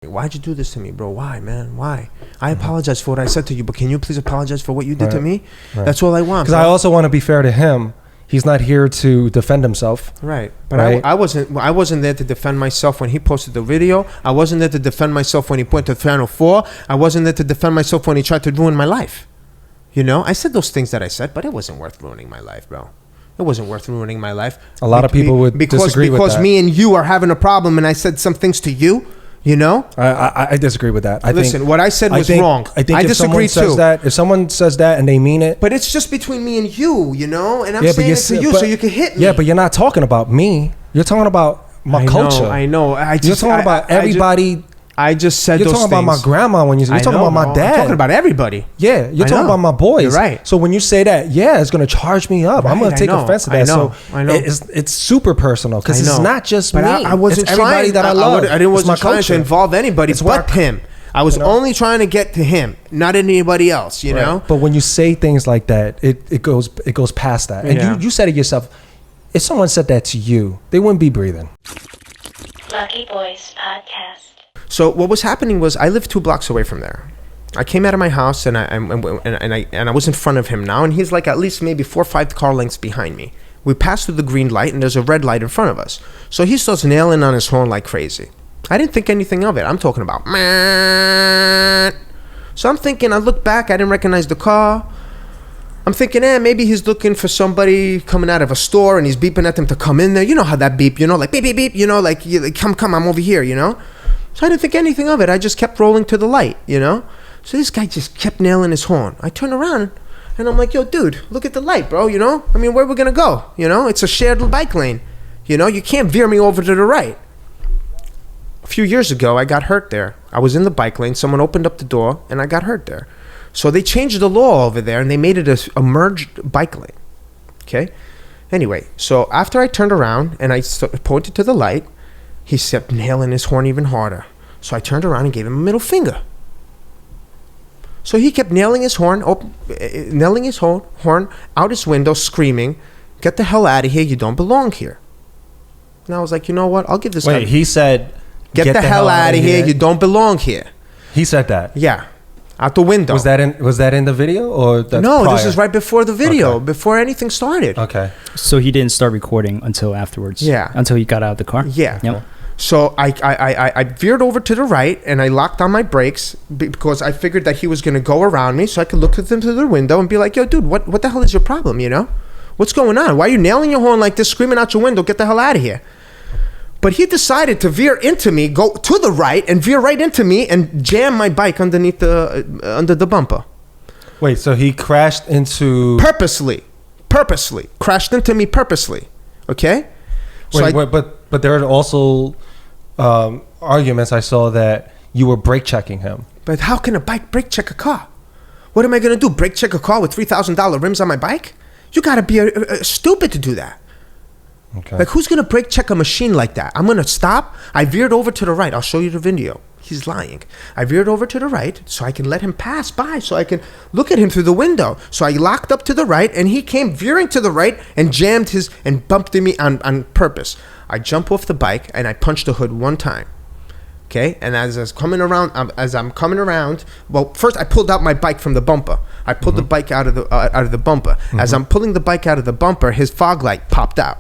Like, why'd you do this to me, bro? Why, man? Why? I apologize for what I said to you, but can you please apologize for what you did to me? Right. That's all I want. Because I also want to be fair to him. He's not here to defend himself. Right. But I wasn't there to defend myself when he posted the video. I wasn't there to defend myself when he went to Final Four. I wasn't there to defend myself when he tried to ruin my life. You know, I said those things that I said, but it wasn't worth ruining my life, bro. It wasn't worth ruining my life. A lot of people would disagree with that. Because me and you are having a problem and I said some things to you. You know, I disagree with that. Listen, what I said was wrong. I think if disagree too. If someone says that and they mean it, but it's just between me and you, you know, and I'm saying it to you so you can hit me. Yeah, but you're not talking about me. You're talking about my culture. I know. You're talking about everybody. I just said you're those talking things. about my grandma when you're talking about my dad. I'm talking about everybody. Yeah, you're talking about my boys. You're right. So when you say that, yeah, it's gonna charge me up. I'm gonna take offense to that. I know. It's super personal because it's not just me. I wasn't it's everybody that I love. I wasn't trying to involve anybody but him. I was only trying to get to him, not anybody else. You know. But when you say things like that, it goes past that. And you said it yourself. If someone said that to you, they wouldn't be breathing. Lucky Boys Podcast. So what was happening was I lived 2 blocks away from there. I came out of my house and I was in front of him now, and he's like at least maybe 4 or 5 car lengths behind me. We passed through the green light and there's a red light in front of us. So he starts nailing on his horn like crazy. I didn't think anything of it. I'm talking about man. So I'm thinking, I look back, I didn't recognize the car. I'm thinking, maybe he's looking for somebody coming out of a store and he's beeping at them to come in there. You know how that beep, you know, like beep, beep, beep, you know, like come, I'm over here, you know. So I didn't think anything of it. I just kept rolling to the light, you know. So this guy just kept nailing his horn. I turn around and I'm like, yo, dude, look at the light, bro, you know. I mean, where are we going to go? You know, it's a shared bike lane. You know, you can't veer me over to the right. A few years ago, I got hurt there. I was in the bike lane. Someone opened up the door and I got hurt there. So they changed the law over there and they made it a merged bike lane. Okay. Anyway, so after I turned around and I pointed to the light, he kept nailing his horn even harder. So I turned around and gave him a middle finger. So he kept nailing his horn out his window, screaming, "Get the hell out of here! You don't belong here." And I was like, you know what? I'll give this guy. Wait, he said, "Get the hell out of here! You don't belong here." He said that. Yeah, out the window. Was that in the video or that's no? Prior? This is right before the video, before anything started. Okay. So he didn't start recording until afterwards. Yeah. Until he got out of the car. Yeah. Yep. So I veered over to the right and I locked on my brakes because I figured that he was going to go around me so I could look at them through the window and be like, yo, dude, what the hell is your problem, you know? What's going on? Why are you nailing your horn like this, screaming out your window, get the hell out of here? But he decided to veer into me, go to the right and veer right into me and jam my bike under the bumper. Wait, so he crashed into... Purposely. Crashed into me purposely. Okay? Wait, but there are also arguments I saw that you were brake checking him. But how can a bike brake check a car? What am I going to do? Brake check a car with $3,000 rims on my bike? You got to be stupid to do that. Okay. Like, who's going to brake check a machine like that? I'm going to stop. I veered over to the right. I'll show you the video. He's lying. I veered over to the right so I can let him pass by, so I can look at him through the window. So I locked up to the right, and he came veering to the right and jammed and bumped me on purpose. I jump off the bike, and I punched the hood one time. Okay? And as I'm coming around, well, first I pulled out my bike from the bumper. I pulled the bike out of the bumper. As I'm pulling the bike out of the bumper, his fog light popped out.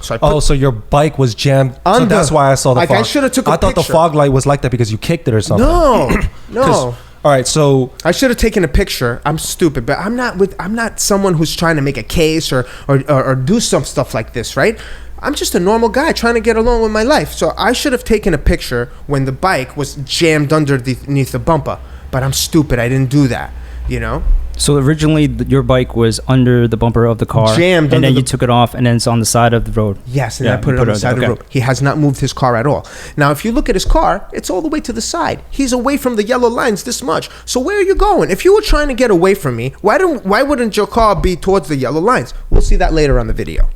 So your bike was jammed. So that's why I saw the fog. I should have took a picture. I thought the fog light was like that because you kicked it or something. No. All right, so I should have taken a picture. I'm stupid, but I'm not someone who's trying to make a case or do some stuff like this, right? I'm just a normal guy trying to get along with my life. So I should have taken a picture when the bike was jammed underneath the bumper, but I'm stupid. I didn't do that, you know? So originally your bike was under the bumper of the car, jammed, and then you took it off, and then it's on the side of the road. Yes, and I put it on the side of the road. He has not moved his car at all. Now, if you look at his car, it's all the way to the side. He's away from the yellow lines this much. So where are you going? If you were trying to get away from me, why wouldn't your car be towards the yellow lines? We'll see that later on the video.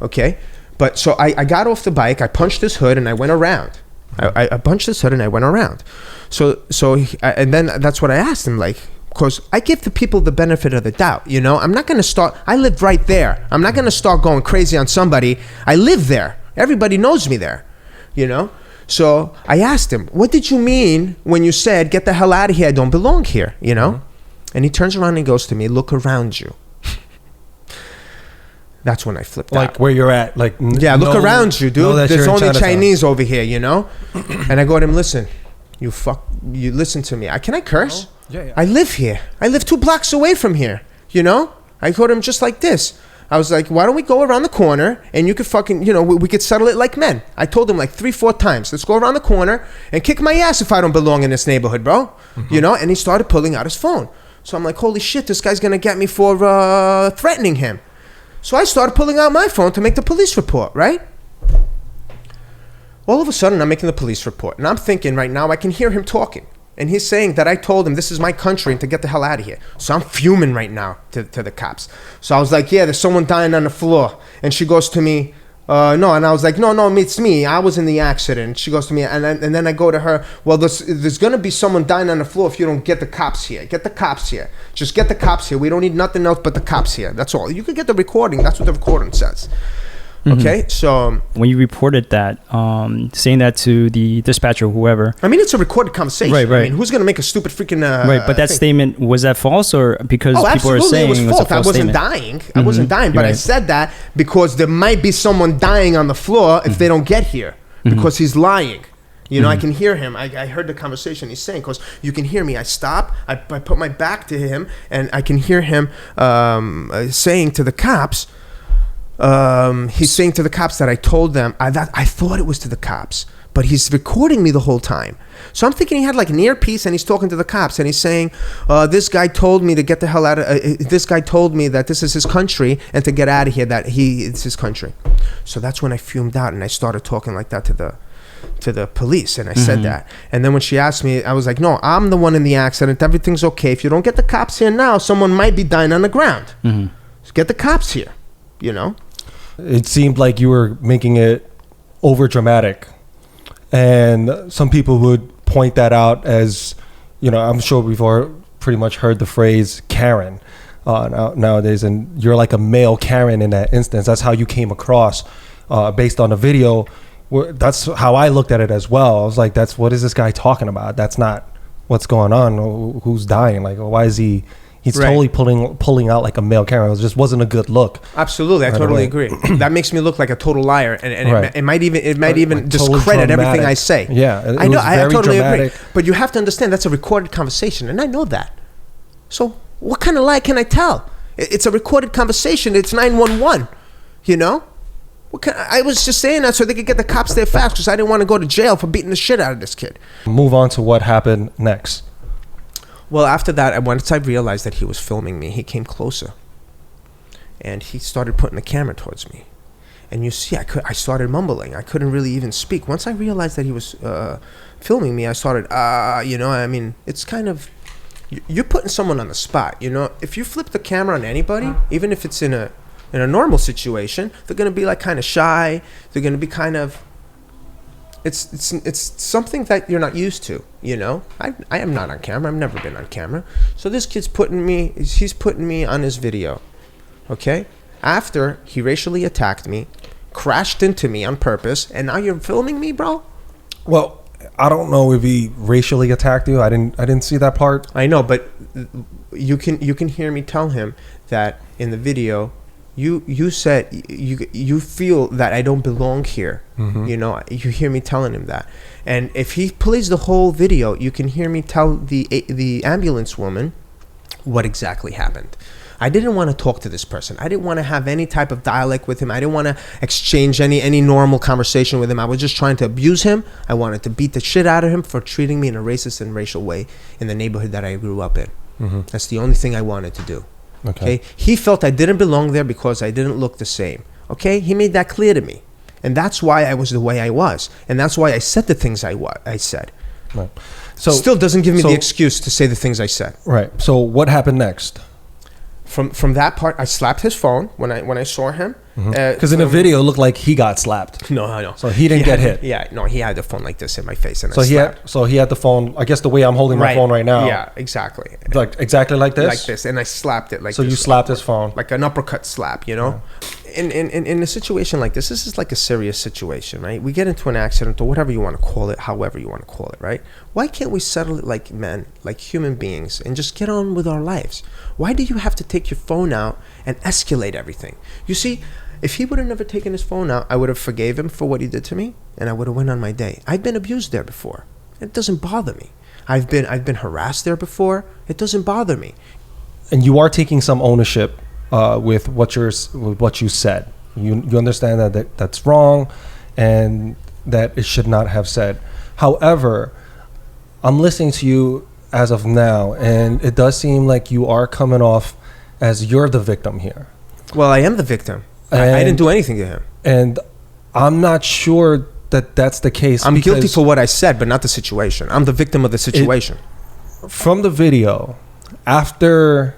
Okay, but so I got off the bike, I punched his hood, and I went around. I punched his hood and I went around. And then that's what I asked him, like. Because I give the people the benefit of the doubt, you know? I'm not going to start... I live right there. I'm not going to start going crazy on somebody. I live there. Everybody knows me there, you know? So I asked him, what did you mean when you said, get the hell out of here, I don't belong here, you know? And he turns around and he goes to me, look around you. That's when I flipped out. Like where you're at. Like, look around you, dude. There's only Chinese over here, you know? And I go to him, listen, you listen to me. Can I curse? Yeah. I live here. I live 2 blocks away from here, you know? I go to him just like this. I was like, why don't we go around the corner and you could fucking, you know, we could settle it like men. I told him like 3-4 times, let's go around the corner and kick my ass if I don't belong in this neighborhood, bro. You know? And he started pulling out his phone. So I'm like, holy shit, this guy's gonna get me for threatening him. So I started pulling out my phone to make the police report, right? All of a sudden, I'm making the police report. And I'm thinking right now, I can hear him talking. And he's saying that I told him this is my country and to get the hell out of here. So I'm fuming right now to the cops. So I was like, yeah, there's someone dying on the floor. And she goes to me, no. And I was like, no, it's me. I was in the accident. She goes to me, and then I go to her, well, there's going to be someone dying on the floor if you don't get the cops here. Get the cops here. Just get the cops here. We don't need nothing else but the cops here. That's all. You could get the recording. That's what the recording says. Okay, so when you reported that, saying that to the dispatcher or whoever, I mean, it's a recorded conversation. Right. I mean, who's gonna make a stupid freaking right? But that thing? Statement, was that false, or because people are saying it was false? I wasn't dying. I wasn't dying, but I said that because there might be someone dying on the floor if they don't get here because he's lying. You know, I can hear him. I heard the conversation he's saying because you can hear me. I stop. I put my back to him, and I can hear him saying to the cops. He's saying to the cops that I told them that I thought it was to the cops, but he's recording me the whole time. So I'm thinking he had like an earpiece and he's talking to the cops and he's saying, this guy told me to get the hell out of, this guy told me that this is his country and to get out of here, that it's his country. So that's when I fumed out and I started talking like that to the police, and I said that. And then when she asked me, I was like, no, I'm the one in the accident. Everything's okay. If you don't get the cops here now, someone might be dying on the ground. So get the cops here, you know? It seemed like you were making it over dramatic, and some people would point that out as, you know, I'm sure we've all pretty much heard the phrase Karen nowadays, and you're like a male Karen in that instance. That's how you came across based on the video. That's how I looked at it as well. I was like, what is this guy talking about? That's not what's going on. Who's dying? Like, why is he's totally pulling out like a male Karen. It just wasn't a good look. Absolutely, I totally agree. That makes me look like a total liar, and it might even discredit everything I say. Yeah, I know. I totally agree. But you have to understand that's a recorded conversation, and I know that. So what kind of lie can I tell? It's a recorded conversation. It's 911. You know. I was just saying that so they could get the cops there fast because I didn't want to go to jail for beating the shit out of this kid. Move on to what happened next. Well, after that, once I realized that he was filming me, he came closer. And he started putting the camera towards me. And you see, I started mumbling. I couldn't really even speak. Once I realized that he was filming me, I started, you know, I mean, it's kind of, you're putting someone on the spot, you know. If you flip the camera on anybody, even if it's in a normal situation, they're going to be like kind of shy. They're going to be kind of, it's something that you're not used to, you know. I am not on camera. I've never been on camera. So this kid's putting me on his video, okay? After he racially attacked me, crashed into me on purpose, and now you're filming me, bro? Well, I don't know if he racially attacked you. I didn't see that part. I know, but you can hear me tell him that in the video. You said you feel that I don't belong here. You know, you hear me telling him that. And if he plays the whole video, you can hear me tell the ambulance woman what exactly happened. I didn't want to talk to this person. I didn't want to have any type of dialect with him. I didn't want to exchange any normal conversation with him. I was just trying to abuse him. I wanted to beat the shit out of him for treating me in a racist and racial way in the neighborhood that I grew up in. That's the only thing I wanted to do. Okay. He felt I didn't belong there because I didn't look the same. Okay. He made that clear to me, and that's why I was the way I was, and that's why I said the things I said. Right. So still doesn't give me the excuse to say the things I said. Right. So what happened next? From that part, I slapped his phone when I saw him. Because in the video, it looked like he got slapped. No. So he didn't get hit. Yeah, no, he had the phone like this in my face, and he had the phone. I guess the way I'm holding my phone right now. Yeah, exactly. Like exactly like this. Like this, and I slapped it like. So this, you slapped his phone like an uppercut slap, you know. in a situation like this is like a serious situation, right? We get into an accident or whatever you want to call it, however you want to call it, right? Why can't we settle it like men, like human beings, and just get on with our lives? Why do you have to take your phone out and escalate everything? You see, if he would have never taken his phone out, I would have forgave him for what he did to me, and I would have went on my day. I've been abused there before. It doesn't bother me. I've been harassed there before. It doesn't bother me. And you are taking some ownership with what you said. You understand that's wrong, and that it should not have said. However, I'm listening to you as of now, and it does seem like you are coming off as you're the victim here. Well, I am the victim. I didn't do anything to him. And I'm not sure that that's the case. I'm guilty for what I said, but not the situation. I'm the victim of the situation. From the video, after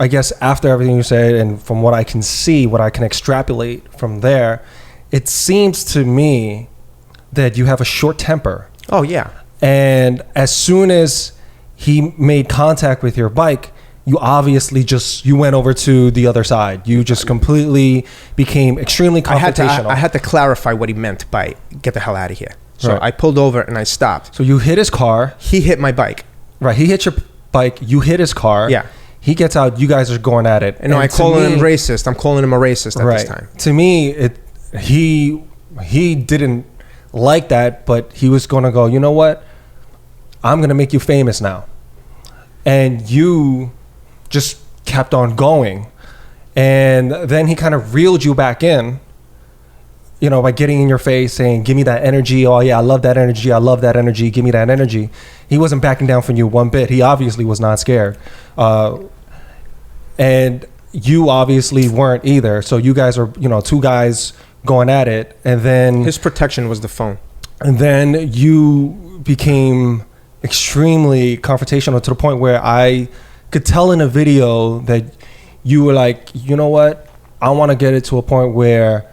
everything you said, and from what I can see, what I can extrapolate from there, it seems to me that you have a short temper. Oh, yeah. And as soon as he made contact with your bike, you obviously you went over to the other side. You just completely became extremely confrontational. I had to clarify what he meant by get the hell out of here. So Right. I pulled over and I stopped. So you hit his car. He hit my bike. He hit your bike. You hit his car. Yeah. He gets out. You guys are going at it. And no, I call him racist. I'm calling him a racist at this time. To me, he didn't like that, but he was going to go, you know what? I'm going to make you famous now. And you just kept on going. And then he kind of reeled you back in, by getting in your face, saying, give me that energy. Oh, yeah, I love that energy. I love that energy. Give me that energy. He wasn't backing down from you one bit. He obviously was not scared. And you obviously weren't either. So you guys are, two guys going at it. And then his protection was the phone. And then you became extremely confrontational to the point where I could tell in a video that you were like, you know what? I want to get it to a point where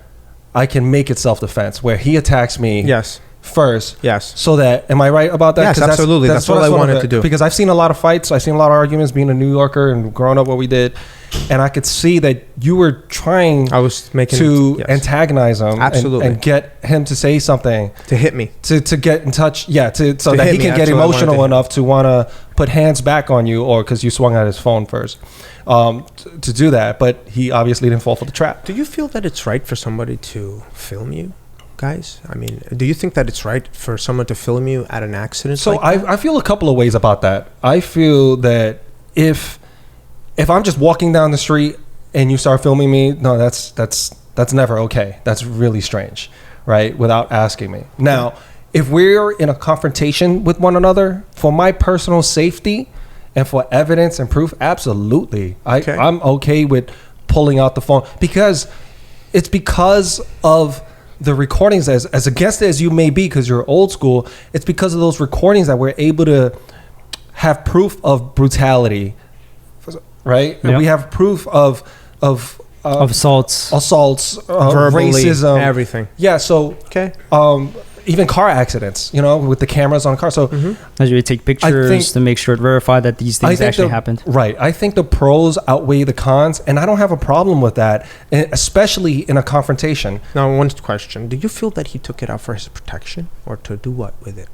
I can make it self-defense, where he attacks me first. Yes. So that, am I right about that? Yes, absolutely. That's what I wanted to do. Because I've seen a lot of fights. I've seen a lot of arguments being a New Yorker and growing up what we did. And I could see that you were trying to antagonize him. Absolutely. And get him to say something. To hit me. To get in touch. Yeah. So that he can get emotional enough to want to put hands back on you, or because you swung at his phone first. To do that. But he obviously didn't fall for the trap. Do you feel that it's right for somebody to film you, guys? I mean, do you think that it's right for someone to film you at an accident? So like I feel a couple of ways about that. I feel that if I'm just walking down the street and you start filming me, no, that's never okay. That's really strange, right? Without asking me. Now, if we're in a confrontation with one another, for my personal safety and for evidence and proof, absolutely. I'm okay with pulling out the phone, because it's because of the recordings, as against it as you may be, because you're old school, it's because of those recordings that we're able to have proof of brutality, right? Yep. And we have proof of assaults, verbally, racism, everything. Yeah. So even car accidents, with the cameras on cars. So as you take pictures to make sure to verify that these things actually happened. Right. I think the pros outweigh the cons, and I don't have a problem with that, especially in a confrontation. Now, one question. Do you feel that he took it out for his protection, or to do what with it?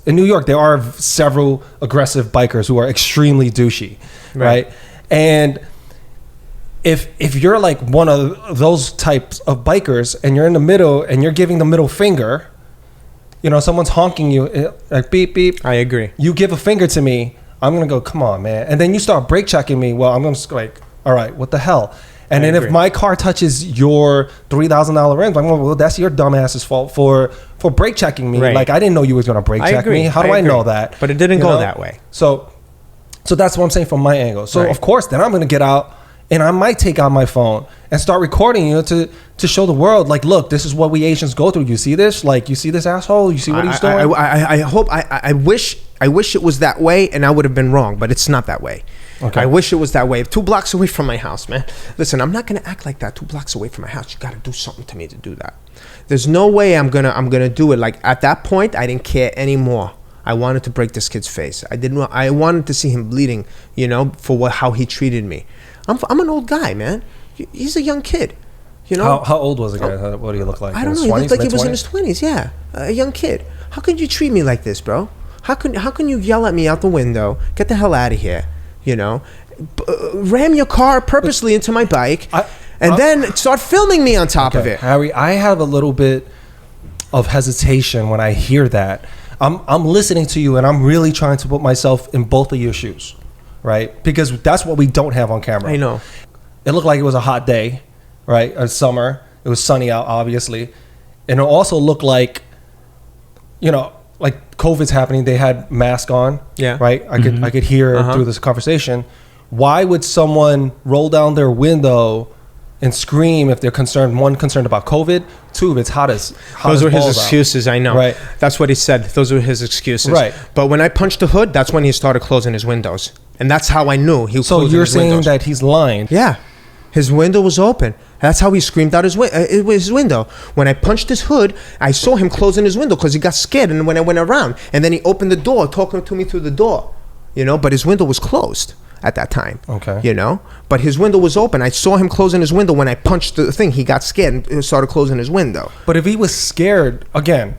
In New York, there are several aggressive bikers who are extremely douchey, right? And if you're like one of those types of bikers and you're in the middle and you're giving the middle finger, someone's honking you, like beep, beep. I agree. You give a finger to me, I'm going to go, come on, man. And then you start brake checking me. Well, I'm going to like, all right, what the hell? And then if my car touches your $3,000 rims, I'm going, well, that's your dumbass's fault for brake checking me. Right. Like, I didn't know you was going to brake check me. How do I know that? But it didn't go that way. So that's what I'm saying from my angle. So of course, then I'm going to get out and I might take out my phone and start recording you to show the world, like, look, this is what we Asians go through. You see this? Like, you see this asshole? You see what he's doing? I wish it was that way, and I would have been wrong, but it's not that way. Okay. I wish it was that way. 2 blocks away from my house, man. Listen, I'm not gonna act like that. 2 blocks away from my house, you gotta do something to me to do that. There's no way I'm gonna do it. Like, at that point, I didn't care anymore. I wanted to break this kid's face. I wanted to see him bleeding, for how he treated me. I'm an old guy, man. He's a young kid. You know, How old was the guy? What do you look like? I don't know. He looked like he was in his 20s. Yeah, a young kid. How could you treat me like this, bro? How can you yell at me out the window? Get the hell out of here. You know, ram your car purposely into my bike, and then start filming me on top of it. Harry, I have a little bit of hesitation when I hear that. I'm listening to you, and I'm really trying to put myself in both of your shoes, right? Because that's what we don't have on camera. I know. It looked like it was a hot day, right? A summer. It was sunny out, obviously, and it also looked like, you know, like COVID's happening. They had masks on. Yeah. Right. I could hear through this conversation. Why would someone roll down their window and scream if they're concerned? One, concerned about COVID. Two, if it's hot as Those were his balls out. excuses. I know. Right. That's what he said. Those were his excuses. Right. But when I punched the hood, that's when he started closing his windows, and that's how I knew he was. So closing you're his saying windows. that he's lying? Yeah. His window was open. That's how he screamed out his window. When I punched his hood, I saw him closing his window because he got scared. And when I went around, and then he opened the door, talking to me through the door, you know. But his window was closed at that time. Okay. You know. But his window was open. I saw him closing his window. When I punched the thing, he got scared and started closing his window. But if he was scared, again,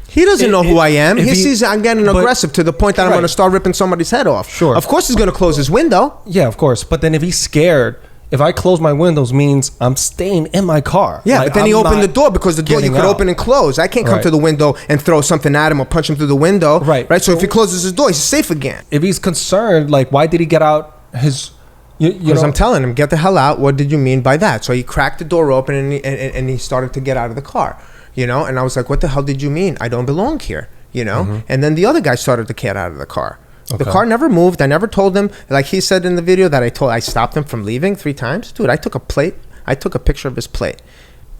he doesn't know who I am. He if sees I'm getting aggressive to the point that I'm Right. going to start ripping somebody's head off. Sure. Of course he's going to close his window. yeah, of course. But then if he's scared, if I close my windows, means I'm staying in my car. Yeah, Like, but then he I'm opened the not door, because the door you getting could out. open and close. I can't come Right. to the window and throw something at him or punch him through the window. Right. Right. So if he closes his door, he's safe again. If he's concerned, like, why did he get out his? You Because know, I'm telling him, get the hell out. What did you mean by that? So he cracked the door open and he started to get out of the car. You know, and I was like, what the hell did you mean? I don't belong here. You know. And then the other guy started to get out of the car. The Okay. car never moved. I never told him, like he said in the video, that I stopped him from leaving 3 times. Dude, I took a plate. I took a picture of his plate.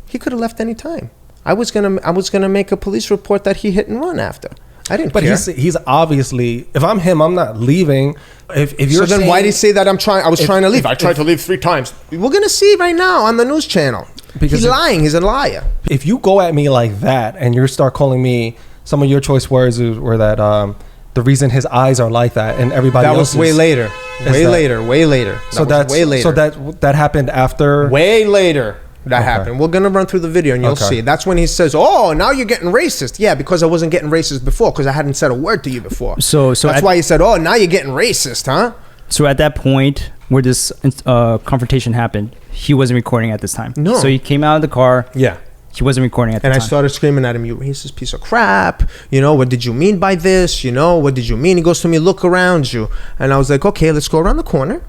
He could have left any time. I was gonna make a police report that he hit and run after. I didn't but care. he's obviously. If I'm him, I'm not leaving. If you're So then why did he say that I was trying to leave? I tried if- to leave 3 times. We're gonna see right now on the news channel. Because He's if- lying. He's a liar. If you go at me like that and you start calling me, some of your choice words were that the reason his eyes are like that and everybody That else was way later. Way later. So That was way later. So that happened after. Way later that Okay. happened. We're gonna run through the video and you'll Okay. see. That's when he says, "Oh, now you're getting racist." Yeah, because I wasn't getting racist before, because I hadn't said a word to you before. So that's why he said, "Oh, now you're getting racist, huh?" So at that point where this confrontation happened, he wasn't recording at this time. No. So he came out of the car. Yeah. He wasn't recording at the And I time. started screaming at him, "You racist piece of crap. You know, what did you mean by this? You know, what did you mean?" He goes to me, "Look around you." And I was like, "Okay, let's go around the corner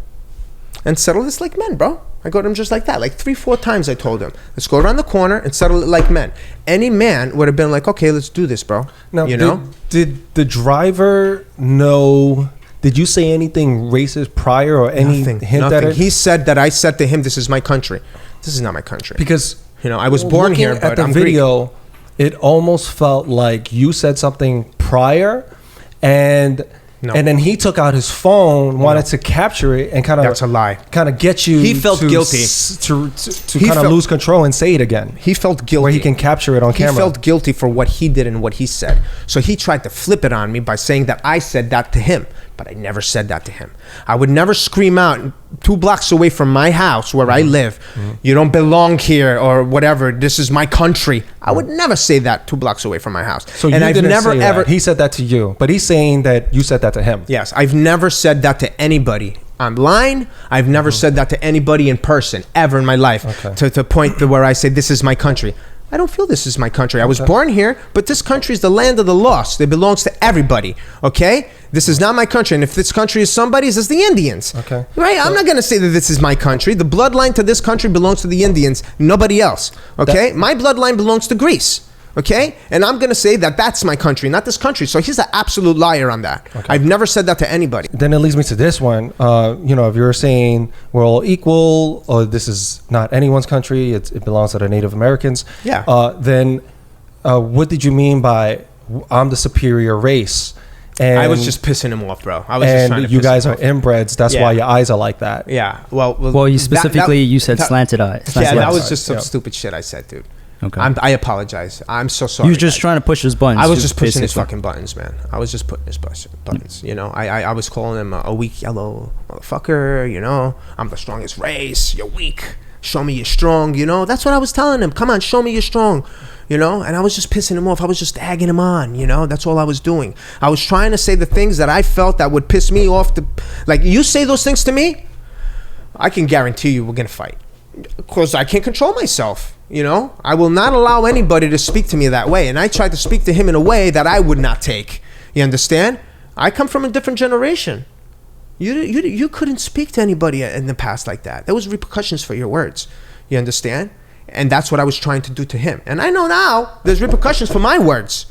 and settle this like men, bro." I go to him just like that. Like 3-4 times I told him, "Let's go around the corner and settle it like men." Any man would have been like, "Okay, let's do this, bro." Now, you know? did the driver know? Did you say anything racist prior or any hint at Nothing. it? He said that I said to him, "This is my country." This is not my country. Because You know, I was born looking here, at but the I'm video, it almost felt like you said something prior, and No. and then he took out his phone, wanted to capture it, and kind of That's a lie. kind of get you. He felt to guilty. to He kind of felt- lose control and say it again, He felt guilty. where he can capture it on camera. He felt guilty for what he did and what he said. So he tried to flip it on me by saying that I said that to him. But I never said that to him. I would never scream out 2 blocks away from my house where I live, "You don't belong here," or whatever. "This is my country." I would never say that 2 blocks away from my house. So and you I've didn't never say ever. that. He said that to you, but he's saying that you said that to him. Yes, I've never said that to anybody online. I've never said that to anybody in person ever in my life. Okay. To point to where I say this is my country. I don't feel this is my country. I was born here, but this country is the land of the lost. It belongs to everybody. Okay, this is not my country, and if this country is somebody's, it's the Indians. Okay. Right? I'm not gonna say that this is my country. The bloodline to this country belongs to the Indians, nobody else. Okay, my bloodline belongs to Greece. Okay, and I'm gonna say that that's my country, not this country. So he's an absolute liar on that. I've never said that to anybody. Then it leads me to this one. You know, if you're saying we're all equal, or this is not anyone's country, it belongs to the Native Americans. Yeah. Then what did you mean by I'm the superior race? And I was just pissing him off, bro. I was just trying to you piss guys him are off. inbreds. That's Yeah. why your eyes are like that. Yeah. Well, Well, you said slanted eyes. Yeah, Slanted that eyes. was just some Yeah. stupid shit I said, dude. Okay. I apologize. I'm so sorry. You were just guys. trying to push his buttons. I was just pushing his basically. fucking buttons, man. I was just putting his buttons. You know, I was calling him a weak yellow motherfucker. You know, I'm the strongest race. You're weak. Show me you're strong, you know? That's what I was telling him. Come on, show me you're strong, you know? And I was just pissing him off. I was just egging him on, you know? That's all I was doing. I was trying to say the things that I felt that would piss me off. Like, you say those things to me, I can guarantee you we're going to fight. Because I can't control myself, you know? I will not allow anybody to speak to me that way. And I tried to speak to him in a way that I would not take. You understand? I come from a different generation. You couldn't speak to anybody in the past like that. There was repercussions for your words. You understand? And that's what I was trying to do to him. And I know now there's repercussions for my words.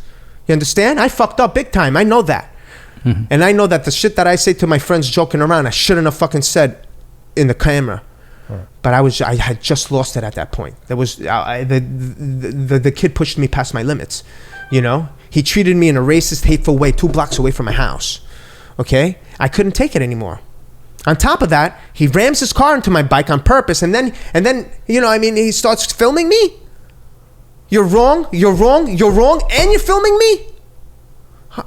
You understand? I fucked up big time. I know that. Mm-hmm. And I know that the shit that I say to my friends joking around, I shouldn't have fucking said in the camera. Right. But I had just lost it at that point. There was the kid pushed me past my limits. You know? He treated me in a racist, hateful way 2 blocks away from my house. Okay? I couldn't take it anymore. On top of that, he rams his car into my bike on purpose, and then, you know, I mean, he starts filming me. You're wrong, and you're filming me?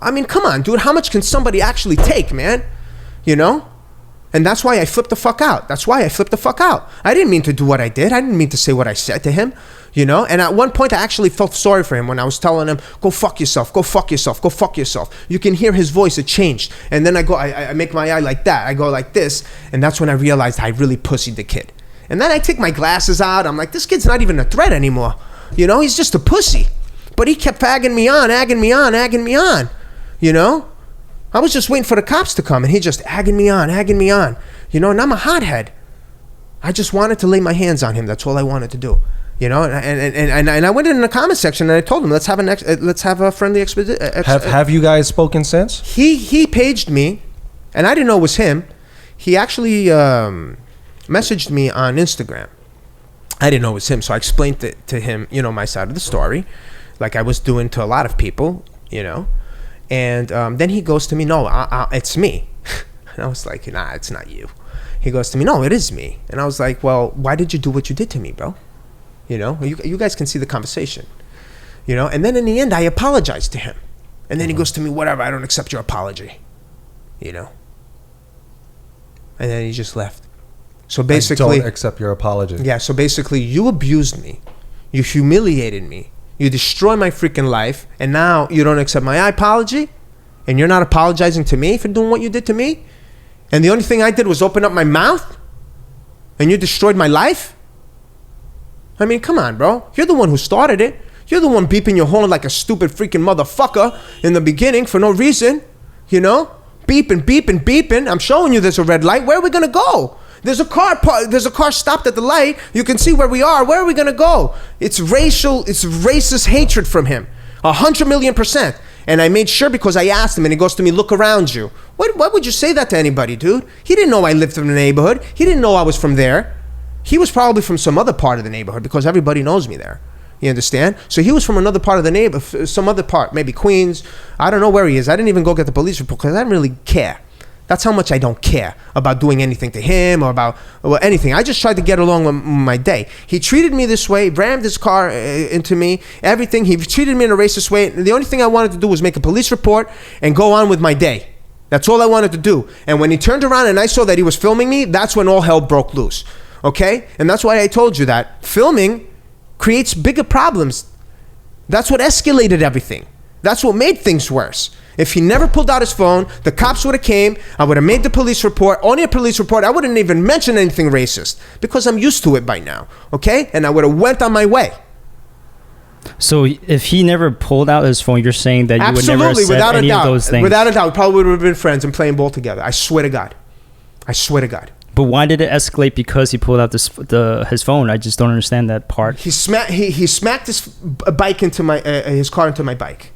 I mean, come on, dude, how much can somebody actually take, man? You know? And that's why I flipped the fuck out. I didn't mean to do what I did. I didn't mean to say what I said to him, you know? And at one point, I actually felt sorry for him when I was telling him, go fuck yourself. You can hear his voice, it changed. And then I make my eye like that. I go like this. And that's when I realized I really pussied the kid. And then I take my glasses out. I'm like, this kid's not even a threat anymore. You know, he's just a pussy. But he kept agging me on. You know? I was just waiting for the cops to come, and he just agging me on. You know, and I'm a hothead. I just wanted to lay my hands on him. That's all I wanted to do. You know, and I went in the comment section and I told him, let's have a friendly expedition. Have you guys spoken since? He paged me, and I didn't know it was him. He actually messaged me on Instagram. I didn't know it was him, so I explained to him, you know, my side of the story, like I was doing to a lot of people, you know. And then he goes to me, no, it's me. And I was like, nah, it's not you. He goes to me, no, it is me. And I was like, well, why did you do what you did to me, bro? You know, you guys can see the conversation. You know, and then in the end, I apologized to him. And then he goes to me, whatever, I don't accept your apology. You know. And then he just left. So basically, I don't accept your apology. Yeah, so basically, you abused me. You humiliated me. You destroyed my freaking life, and now you don't accept my apology, and you're not apologizing to me for doing what you did to me, and the only thing I did was open up my mouth, and you destroyed my life? I mean, come on, bro. You're the one who started it. You're the one beeping your horn like a stupid freaking motherfucker in the beginning for no reason, you know? Beeping. I'm showing you there's a red light. Where are we going to go? There's a car stopped at the light. You can see where we are. Where are we going to go? It's racist hatred from him. 100 million %. And I made sure because I asked him and he goes to me, look around you. Why would you say that to anybody, dude? He didn't know I lived in the neighborhood. He didn't know I was from there. He was probably from some other part of the neighborhood because everybody knows me there. You understand? So he was from another part of the neighborhood, some other part, maybe Queens. I don't know where he is. I didn't even go get the police report because I didn't really care. That's how much I don't care about doing anything to him or anything. I just tried to get along with my day. He treated me this way, rammed his car into me, everything. He treated me in a racist way. The only thing I wanted to do was make a police report and go on with my day. That's all I wanted to do. And when he turned around and I saw that he was filming me, that's when all hell broke loose. Okay? And that's why I told you that filming creates bigger problems. That's what escalated everything. That's what made things worse. If he never pulled out his phone, the cops would have came, I would have made the police report, only a police report, I wouldn't even mention anything racist because I'm used to it by now, okay? And I would have went on my way. So if he never pulled out his phone, you're saying that you would never have said any of those things? Without a doubt, we probably would have been friends and playing ball together. I swear to God. But why did it escalate because he pulled out his phone? I just don't understand that part. He smacked his bike into his car into my bike.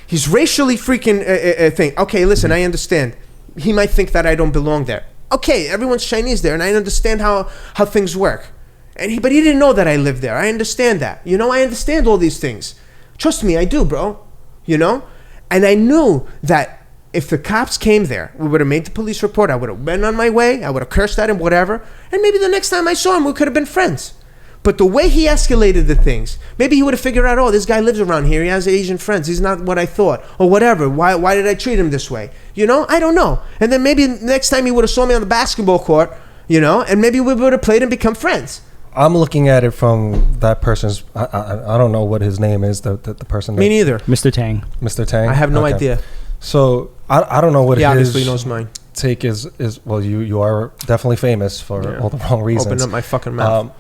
He's racially freaking thing. Okay, listen, I understand. He might think that I don't belong there. Okay, everyone's Chinese there, and I understand how things work. But he didn't know that I lived there. I understand that. You know, I understand all these things. Trust me, I do, bro. You know? And I knew that if the cops came there, we would have made the police report. I would have went on my way. I would have cursed at him, whatever. And maybe the next time I saw him, we could have been friends. But the way he escalated the things, maybe he would have figured out, oh, this guy lives around here. He has Asian friends. He's not what I thought. Or whatever. Why did I treat him this way? You know? I don't know. And then maybe next time he would have saw me on the basketball court, you know, and maybe we would have played and become friends. I'm looking at it from that person's. I don't know what his name is. The person. Me neither. Mr. Tang. Mr. Tang. I have no Okay. idea. So I don't know what He his obviously knows mine. take is. Well, you are definitely famous for Yeah. all the wrong reasons. Open up my fucking mouth.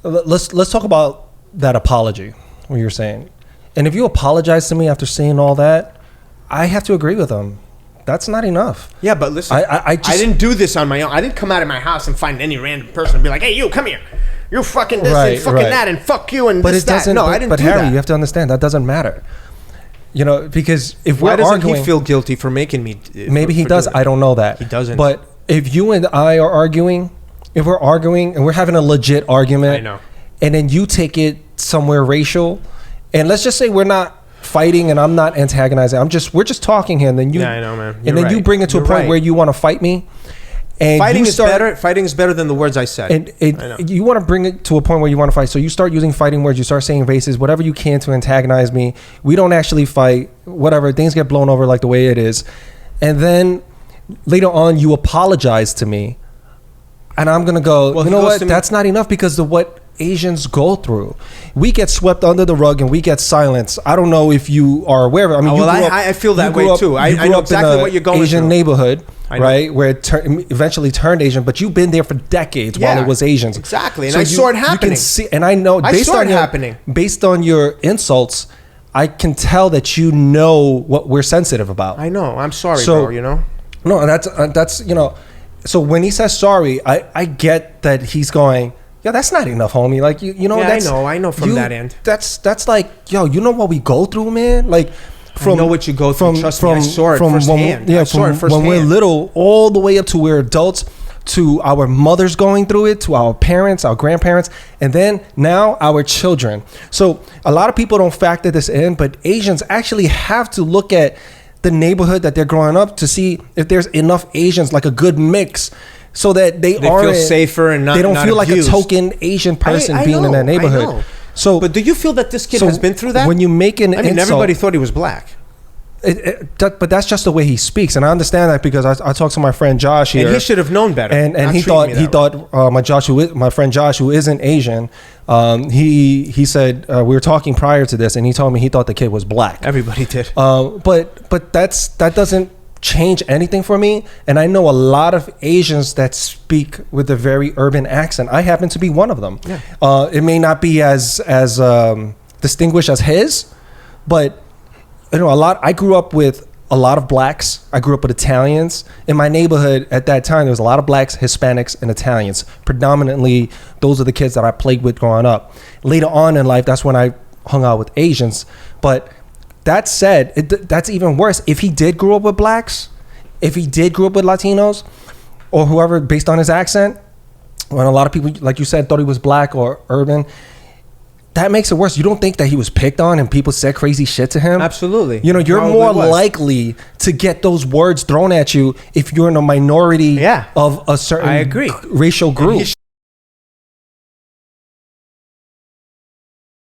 Let's talk about that apology. What you're saying, and if you apologize to me after saying all that, I have to agree with them. That's not enough. Yeah, but listen, I I just didn't do this on my own. I didn't come out of my house and find any random person and be like, "Hey, you, come here. You're fucking this Right, and fucking right. that and fuck you and But this it that." doesn't. No, but, I didn't but do Harry, that. you have to understand that doesn't matter. You know, because if Why we're doesn't arguing, he feel guilty for making me? maybe he for does. doing it? I don't know that. He doesn't. But if you and I are arguing, if we're arguing and we're having a legit argument, I know. and then you take it somewhere racial, and let's just say we're not fighting and I'm not antagonizing. We're just talking here, and then you. Yeah, I know, man. And then you bring it to a point where you want to fight me. And Fighting you is better. Fighting is better than the words I said. And I know. you want to bring it to a point where you want to fight. So you start using fighting words. You start saying races, whatever you can to antagonize me. We don't actually fight. Whatever. Things get blown over like the way it is. And then later on, you apologize to me. And I'm going to go, Well, you he know goes what? to me- That's not enough because of what Asians go through. We get swept under the rug and we get silenced. I don't know if you are aware of it. I mean, Oh, you well, grew up- I feel that you grew way up- too. you I grew know up in exactly a what you're going Asian through. neighborhood, I know. right? Where it eventually turned Asian, but you've been there for decades while Yeah, it was Asians. exactly. And I saw it You happening. can see, and I know I based saw on it happening. based on your insults, I can tell that you know what we're sensitive about. I know. I'm sorry, So- bro. You know. No, that's you know. So when he says sorry, I get that he's going. Yeah, that's not enough, homie. Like you know. Yeah, that's, I know from that end. That's like, yo, you know what we go through, man. Like, I know what you go through. Trust me, I saw it when, firsthand. I saw it from when we're firsthand. little, all the way up to we're adults, to our mothers going through it, to our parents, our grandparents, and then now our children. So a lot of people don't factor this in, but Asians actually have to look at the neighborhood that they're growing up to see if there's enough Asians, like a good mix, so that they feel aren't safer and not. they don't not feel abused. like a token Asian person I being in know, that neighborhood. I know. So, But do you feel that this kid so has been through that? when you make an I mean, insult, everybody thought he was black. but that's just the way he speaks, and I understand that because I talked to my friend Josh here, And he should have known better. and Not he treating thought me that way. my friend Josh, who isn't Asian, he said we were talking prior to this, and he told me he thought the kid was black. Everybody did. But that doesn't change anything for me, and I know a lot of Asians that speak with a very urban accent. I happen to be one of them. Yeah. It may not be as distinguished as his, but you know, I grew up with a lot of blacks. I grew up with Italians. In my neighborhood at that time, there was a lot of blacks, Hispanics, and Italians. Predominantly, those are the kids that I played with growing up. Later on in life, that's when I hung out with Asians. But that said, that's even worse. If he did grow up with blacks, if he did grow up with Latinos, or whoever, based on his accent, when a lot of people, like you said, thought he was black or urban, that makes it worse. You don't think that he was picked on and people said crazy shit to him? Absolutely. You know, you're Probably more was. likely to get those words thrown at you if you're in a minority Yeah. of a certain I agree. racial And group. he